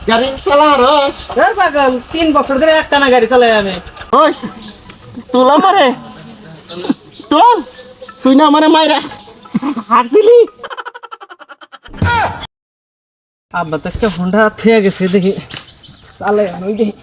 গাড়ি চালারস এর পাগল 3 বছর ধরে একটানা গাড়ি চালাই আমি। ওই তোলা মারে তোর তুই না আমারে মাইরা হারছিলি। আব্বা তো আজকে হোন্ডা থুয়ে গেছে, দেখি চালাই আমি দেখি।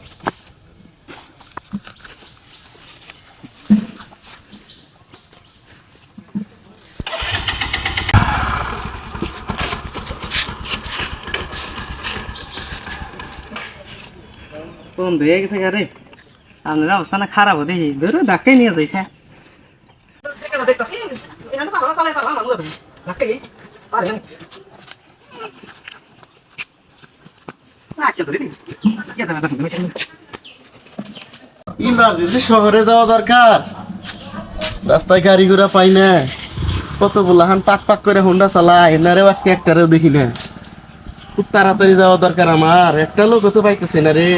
বন্ধ হয়ে গেছে গাড়ি, আপনার অবস্থা না খারাপ দেখি, ধরো ধাক্কাই নিয়ে যাইছে। ইমার্জেন্সি শহরে যাওয়া দরকার, রাস্তায় গাড়ি ঘোড়া পাই না, কত বলাহান পাক পাক করে হোন্ডা চালায়, এনারেও আজকে একটারেও দেখি না। খুব তাড়াতাড়ি যাওয়া দরকার আমার, একটা লোক তো পাইতেছে না রে।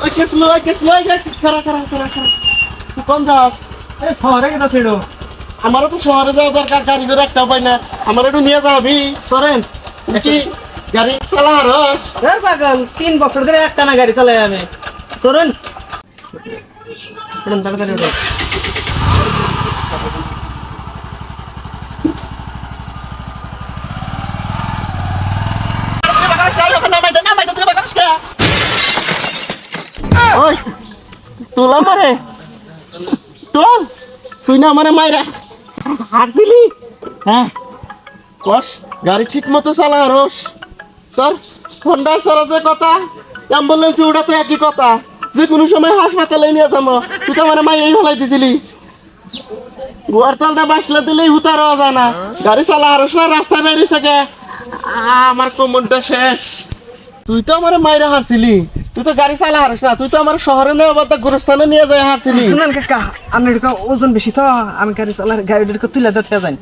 ওই কেসলো খারা খারা খারা খারা, তুই কোন যাস? শহরে কেটা ছিল, আমারও তো শহরে যাওয়া দরকার, গাড়ি ঘোড়া একটাও পাই না, আমার একটু নিয়ে যাবি সরেন। তুই কি গাড়ি চালারস? এর পাগল 3 বছর ধরে একটানা গাড়ি চালাই আমি। চলুন তাড়াতাড়ি উঠো। ওই তোলা মারে তোর তুই না আমারে মাইরা হারছিলি। হ্যাঁ কস গাড়ি ঠিক মতো চালা রস, তোর হোন্ডা চড়া যে কথা, অ্যাম্বুলেন্সে ওটা তো একই কথা, যে কোনো সময় হাসপাতালে নিয়ে যাবো। তুই তো আমার মাই এই ফেলাই দিছিলি, গোয়ার চালটা বাসলে দিলেই হুতার হওয়া যায় না, গাড়ি চালা হারস না, রাস্তায় বেরিয়ে থাকে। আমার কোমরটা শেষ। তুই তো আমার মাইরা হারছিলি, তুই তো গাড়ি চালা হারস না, তুই তো আমার শহরে নিয়ে আবার গোরস্থানে নিয়ে যায় হারছিলি। শুনেন কাকা, আপনার ওজন বেশি তো, আমি গাড়ি চালাই, গাড়িটা তুলে দিতে যাই।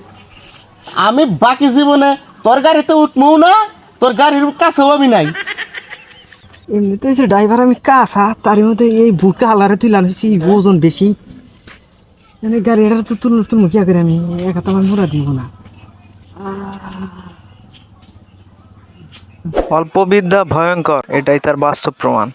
আমি বাকি জীবনে তোর গাড়িতে উঠবো না, তোর গাড়ির কাছেও আমি নাই। এমনিতে যে ড্রাইভার আমি কাঁচা, তার মধ্যে এই বুটটা হালারে তুই লাগাইছি, ওজন বেশি, মানে গাড়িটা তো তুল মুখিয়া করে আমি একা তো আমার মোড়া দিব না। অল্প বিদ্যা ভয়ঙ্কর, এটাই তার বাস্তব প্রমাণ।